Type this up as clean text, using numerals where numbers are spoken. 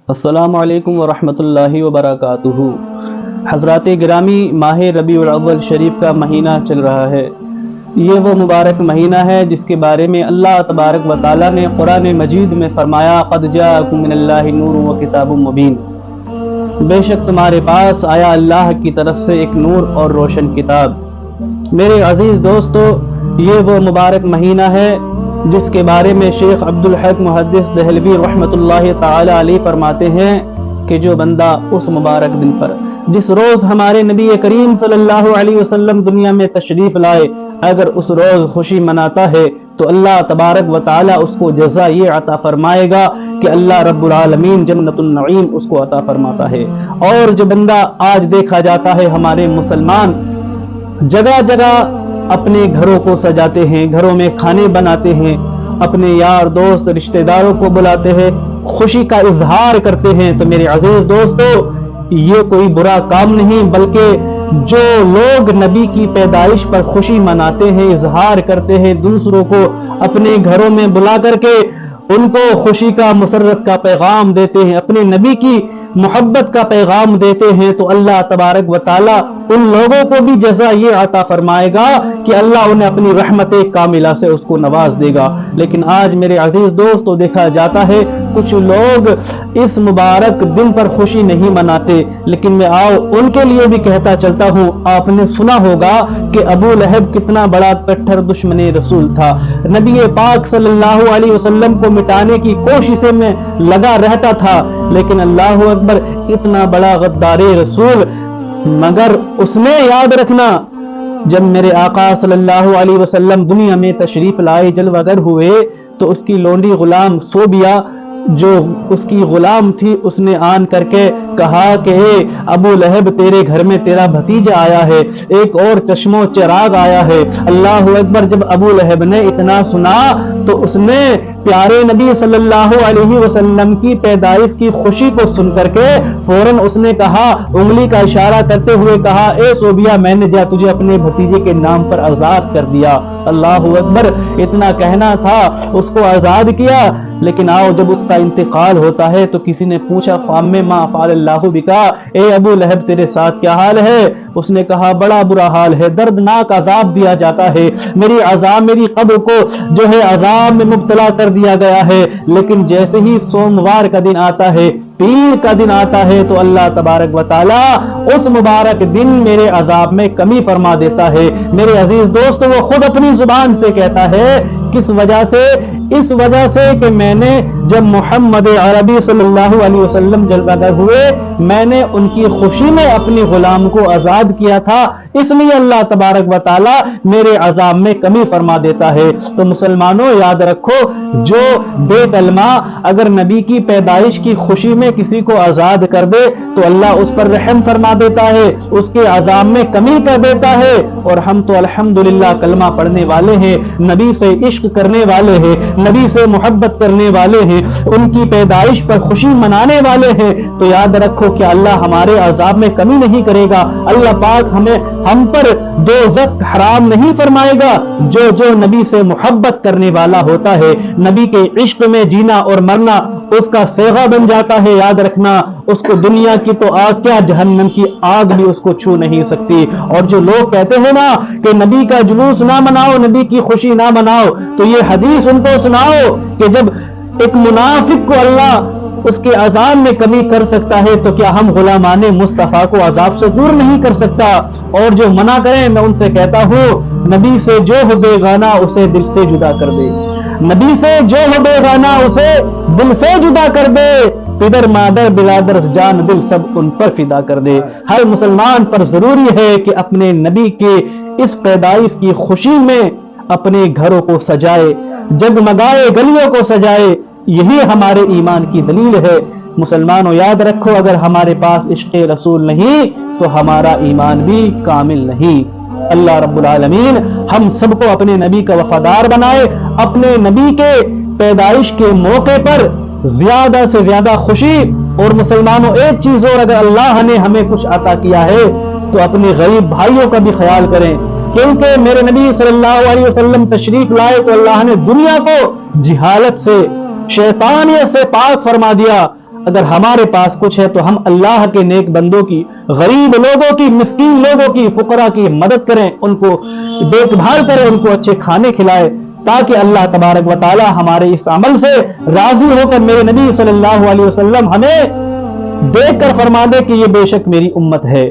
السلام علیکم ورحمۃ اللہ وبرکاتہ۔ حضرات گرامی، ماہ ربیع الاول شریف کا مہینہ چل رہا ہے۔ یہ وہ مبارک مہینہ ہے جس کے بارے میں اللہ تبارک و تعالیٰ نے قرآن مجید میں فرمایا قد جاءکم من اللہ نور و کتاب مبین، بے شک تمہارے پاس آیا اللہ کی طرف سے ایک نور اور روشن کتاب۔ میرے عزیز دوستو، یہ وہ مبارک مہینہ ہے جس کے بارے میں شیخ عبدالحق محدث دہلوی رحمۃ اللہ تعالی علیہ فرماتے ہیں کہ جو بندہ اس مبارک دن پر، جس روز ہمارے نبی کریم صلی اللہ علیہ وسلم دنیا میں تشریف لائے، اگر اس روز خوشی مناتا ہے تو اللہ تبارک و تعالی اس کو جزا یہ عطا فرمائے گا کہ اللہ رب العالمین جنت النعیم اس کو عطا فرماتا ہے۔ اور جو بندہ آج دیکھا جاتا ہے، ہمارے مسلمان جگہ جگہ اپنے گھروں کو سجاتے ہیں، گھروں میں کھانے بناتے ہیں، اپنے یار دوست رشتہ داروں کو بلاتے ہیں، خوشی کا اظہار کرتے ہیں۔ تو میرے عزیز دوستو، یہ کوئی برا کام نہیں، بلکہ جو لوگ نبی کی پیدائش پر خوشی مناتے ہیں، اظہار کرتے ہیں، دوسروں کو اپنے گھروں میں بلا کر کے ان کو خوشی کا مسرت کا پیغام دیتے ہیں، اپنے نبی کی محبت کا پیغام دیتے ہیں، تو اللہ تبارک و تعالی ان لوگوں کو بھی جزا یہ عطا فرمائے گا کہ اللہ انہیں اپنی رحمت کاملہ سے اس کو نواز دے گا۔ لیکن آج میرے عزیز دوستو دیکھا جاتا ہے کچھ لوگ اس مبارک دن پر خوشی نہیں مناتے، لیکن میں ان کے لیے بھی کہتا چلتا ہوں، آپ نے سنا ہوگا کہ ابو لہب کتنا بڑا کٹھر دشمن رسول تھا، نبی پاک صلی اللہ علیہ وسلم کو مٹانے کی کوشش میں لگا رہتا تھا، لیکن اللہ اکبر، اتنا بڑا غدار رسول، مگر اس نے یاد رکھنا جب میرے آقا صلی اللہ علیہ وسلم دنیا میں تشریف لائے، جلوہ گر ہوئے، تو اس کی لونڈی غلام صوبیہ جو اس کی غلام تھی، اس نے آن کر کے کہا کہ اے ابو لہب، تیرے گھر میں تیرا بھتیجا آیا ہے، ایک اور چشم و چراغ آیا ہے۔ اللہ اکبر، جب ابو لہب نے اتنا سنا تو اس نے پیارے نبی صلی اللہ علیہ وسلم کی پیدائش کی خوشی کو سن کر کے فوراً اس نے کہا، انگلی کا اشارہ کرتے ہوئے کہا، اے صوبیہ، میں نے تجھے اپنے بھتیجے کے نام پر آزاد کر دیا۔ اللہ اکبر، اتنا کہنا تھا، اس کو آزاد کیا۔ لیکن جب اس کا انتقال ہوتا ہے تو کسی نے پوچھا، فَأَمَّ مَا فَعَلَ اللَّهُ بِكَ، اے ابو لہب، تیرے ساتھ کیا حال ہے؟ اس نے کہا، بڑا برا حال ہے، دردناک عذاب دیا جاتا ہے، میری قبر کو جو ہے عذاب میں مبتلا کر دیا گیا ہے، لیکن جیسے ہی سوموار کا دن آتا ہے، پیر کا دن آتا ہے، تو اللہ تبارک و تعالی اس مبارک دن میرے عذاب میں کمی فرما دیتا ہے۔ میرے عزیز دوستو، وہ خود اپنی زبان سے کہتا ہے، کس وجہ سے؟ اس وجہ سے کہ میں نے جب محمد عربی صلی اللہ علیہ وسلم جلوہ گر ہوئے، میں نے ان کی خوشی میں اپنے غلام کو آزاد کیا تھا، اس لیے اللہ تبارک و تعالی میرے عذاب میں کمی فرما دیتا ہے۔ تو مسلمانوں، یاد رکھو، جو بے کلمہ اگر نبی کی پیدائش کی خوشی میں کسی کو آزاد کر دے تو اللہ اس پر رحم فرما دیتا ہے، اس کے عذاب میں کمی کر دیتا ہے۔ اور ہم تو الحمدللہ کلمہ پڑھنے والے ہیں، نبی سے عشق کرنے والے ہیں، نبی سے محبت کرنے والے ہیں، ان کی پیدائش پر خوشی منانے والے ہیں، تو یاد رکھو کہ اللہ ہمارے عذاب میں کمی نہیں کرے گا، اللہ پاک ہم پر دوزخ حرام نہیں فرمائے گا۔ جو نبی سے محبت کرنے والا ہوتا ہے، نبی کے عشق میں جینا اور مرنا اس کا صیغہ بن جاتا ہے، یاد رکھنا، اس کو دنیا کی تو آگ کیا، جہنم کی آگ بھی اس کو چھو نہیں سکتی۔ اور جو لوگ کہتے ہیں نا کہ نبی کا جلوس نہ مناؤ، نبی کی خوشی نہ مناؤ، تو یہ حدیث ان کو سناؤ کہ جب ایک منافق کو اللہ اس کے عذاب میں کمی کر سکتا ہے تو کیا ہم غلامان مصطفیٰ کو عذاب سے دور نہیں کر سکتا؟ اور جو منع کریں، میں ان سے کہتا ہوں، نبی سے جو ہو بیگانہ اسے دل سے جدا کر دے، نبی سے جو ہو بیگانہ اسے دل سے جدا کر دے، پدر مادر برادر جان دل سب ان پر فدا کر دے۔ ہر مسلمان پر ضروری ہے کہ اپنے نبی کے اس پیدائش کی خوشی میں اپنے گھروں کو سجائے، جگمگائے، گلیوں کو سجائے، یہی ہمارے ایمان کی دلیل ہے۔ مسلمانوں، یاد رکھو، اگر ہمارے پاس عشق رسول نہیں تو ہمارا ایمان بھی کامل نہیں۔ اللہ رب العالمین ہم سب کو اپنے نبی کا وفادار بنائے، اپنے نبی کے پیدائش کے موقع پر زیادہ سے زیادہ خوشی۔ اور مسلمانوں، ایک چیز اور، اگر اللہ نے ہمیں کچھ عطا کیا ہے تو اپنے غریب بھائیوں کا بھی خیال کریں، کیونکہ میرے نبی صلی اللہ علیہ وسلم تشریف لائے تو اللہ نے دنیا کو جہالت سے، شیطانیت سے پاک فرما دیا۔ اگر ہمارے پاس کچھ ہے تو ہم اللہ کے نیک بندوں کی، غریب لوگوں کی، مسکین لوگوں کی، فقراء کی مدد کریں، ان کو دیکھ بھال کریں، ان کو اچھے کھانے کھلائیں، تاکہ اللہ تبارک و تعالی ہمارے اس عمل سے راضی ہو کر میرے نبی صلی اللہ علیہ وسلم ہمیں دیکھ کر فرما دے کہ یہ بے شک میری امت ہے۔